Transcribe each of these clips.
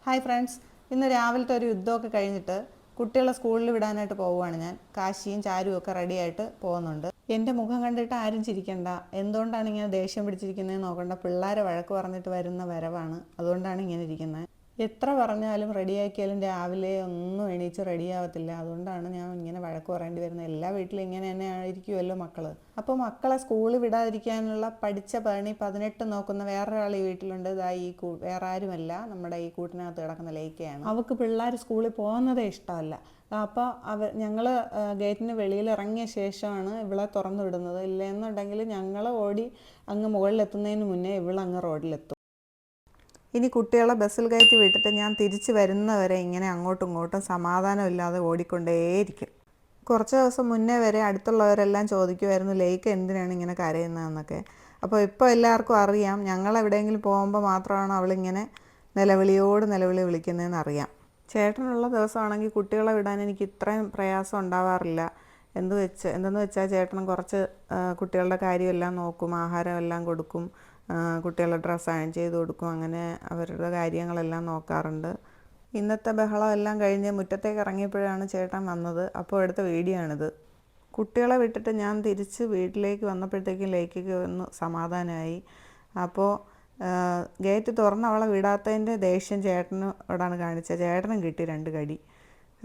Hi friends, ഇന്ന് രാവിലത്തെ ഒരു യുദ്ധമൊക്കെ കഴിഞ്ഞിട്ട് കുട്ടികളെ സ്കൂളിൽ വിടാനായിട്ട് പോവുകയാണ് ഞാൻ. കാശിയും ചാരുവും ഒക്കെ റെഡിയായിട്ട് പോകുന്നുണ്ട്. എൻ്റെ മുഖം കണ്ടിട്ട് ആരും ചിരിക്കണ്ട. എന്തുകൊണ്ടാണ് ഇങ്ങനെ ദേഷ്യം പിടിച്ചിരിക്കുന്നത് നോക്കണ്ട. പിള്ളേരെ വഴക്ക് പറഞ്ഞിട്ട് വരുന്ന വരവാണ്, അതുകൊണ്ടാണ് ഇങ്ങനെ ഇരിക്കുന്നത്. എത്ര പറഞ്ഞാലും റെഡിയാക്കിയാലും രാവിലെ ഒന്നും എണീച്ച് റെഡിയാവത്തില്ല. അതുകൊണ്ടാണ് ഞാൻ ഇങ്ങനെ വഴക്ക് പറയേണ്ടി വരുന്നത്. എല്ലാ വീട്ടിലും ഇങ്ങനെ തന്നെ ആയിരിക്കുമല്ലോ മക്കൾ. അപ്പോൾ മക്കളെ സ്കൂളിൽ വിടാതിരിക്കാനുള്ള പഠിച്ച പണി 18 നോക്കുന്ന വേറൊരാൾ ഈ വീട്ടിലുണ്ട്. വേറെ ആരുമല്ല, നമ്മുടെ ഈ കൂട്ടിനകത്ത് കിടക്കുന്ന ലേക്കയാണ്. അവൾക്ക് പിള്ളേർ സ്കൂളിൽ പോകുന്നതേ ഇഷ്ടമല്ല. അപ്പോൾ ഞങ്ങൾ ഗേറ്റിന് വെളിയിൽ ഇറങ്ങിയ ശേഷമാണ് ഇവളെ തുറന്നു വിടുന്നത്. ഇല്ലെന്നുണ്ടെങ്കിൽ ഞങ്ങൾ ഓടി അങ്ങ് മുകളിലെത്തുന്നതിന് മുന്നേ ഇവളങ്ങ് റോഡിലെത്തും. ഇനി കുട്ടികളെ ബസ്സിൽ കയറ്റി വിട്ടിട്ട് ഞാൻ തിരിച്ച് വരുന്നവരെ ഇങ്ങനെ അങ്ങോട്ടും ഇങ്ങോട്ടും സമാധാനമില്ലാതെ ഓടിക്കൊണ്ടേയിരിക്കും. കുറച്ച് ദിവസം മുന്നേ വരെ അടുത്തുള്ളവരെല്ലാം ചോദിക്കുമായിരുന്നു ലേക്ക് എന്തിനാണ് ഇങ്ങനെ കരയുന്നതെന്നൊക്കെ. അപ്പോൾ ഇപ്പോൾ എല്ലാവർക്കും അറിയാം, ഞങ്ങളെവിടെയെങ്കിലും പോകുമ്പോൾ മാത്രമാണ് അവളിങ്ങനെ നിലവിളി വിളിക്കുന്നതെന്ന് അറിയാം. ചേട്ടനുള്ള ദിവസമാണെങ്കിൽ കുട്ടികളെ വിടാൻ എനിക്ക് ഇത്രയും പ്രയാസം ഉണ്ടാവാറില്ല. എന്തെന്ന് വെച്ചാൽ ചേട്ടനും കുറച്ച് കുട്ടികളുടെ കാര്യമെല്ലാം നോക്കും, ആഹാരമെല്ലാം കൊടുക്കും, കുട്ടികളുടെ ഡ്രസ്സ് അയൺ ചെയ്ത് കൊടുക്കും, അങ്ങനെ അവരുടെ കാര്യങ്ങളെല്ലാം നോക്കാറുണ്ട്. ഇന്നത്തെ ബഹളം എല്ലാം കഴിഞ്ഞ് മുറ്റത്തേക്ക് ഇറങ്ങിയപ്പോഴാണ് ചേട്ടൻ വന്നത്. അപ്പോൾ എടുത്ത വീഡിയോ ആണിത്. കുട്ടികളെ വിട്ടിട്ട് ഞാൻ തിരിച്ച് വീട്ടിലേക്ക് വന്നപ്പോഴത്തേക്കും ലേക്കൊക്കെ ഒന്ന് സമാധാനമായി. അപ്പോൾ ഗേറ്റ് തുറന്ന് അവളെ വിടാത്തതിൻ്റെ ദേഷ്യം ചേട്ടനോടാണ് കാണിച്ചത്. ചേട്ടനും കിട്ടി 2 കടി.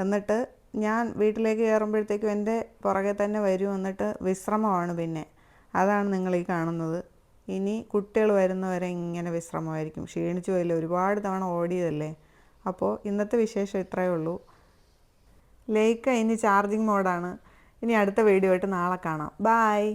എന്നിട്ട് ഞാൻ വീട്ടിലേക്ക് കയറുമ്പോഴത്തേക്കും എൻ്റെ പുറകെ തന്നെ വരും. എന്നിട്ട് വിശ്രമമാണ് പിന്നെ. അതാണ് നിങ്ങളീ കാണുന്നത്. ഇനി കുട്ടികൾ വരുന്നവരെ ഇങ്ങനെ വിശ്രമമായിരിക്കും. ക്ഷീണിച്ചു പോയില്ലേ, ഒരുപാട് തവണ ഓടിയതല്ലേ. അപ്പോൾ ഇന്നത്തെ വിശേഷം ഇത്രയേ ഉള്ളൂ. ലേക്ക് ഇനി ചാർജിങ് മോഡാണ്. ഇനി അടുത്ത വീഡിയോ ആയിട്ട് നാളെ കാണാം. ബായ്.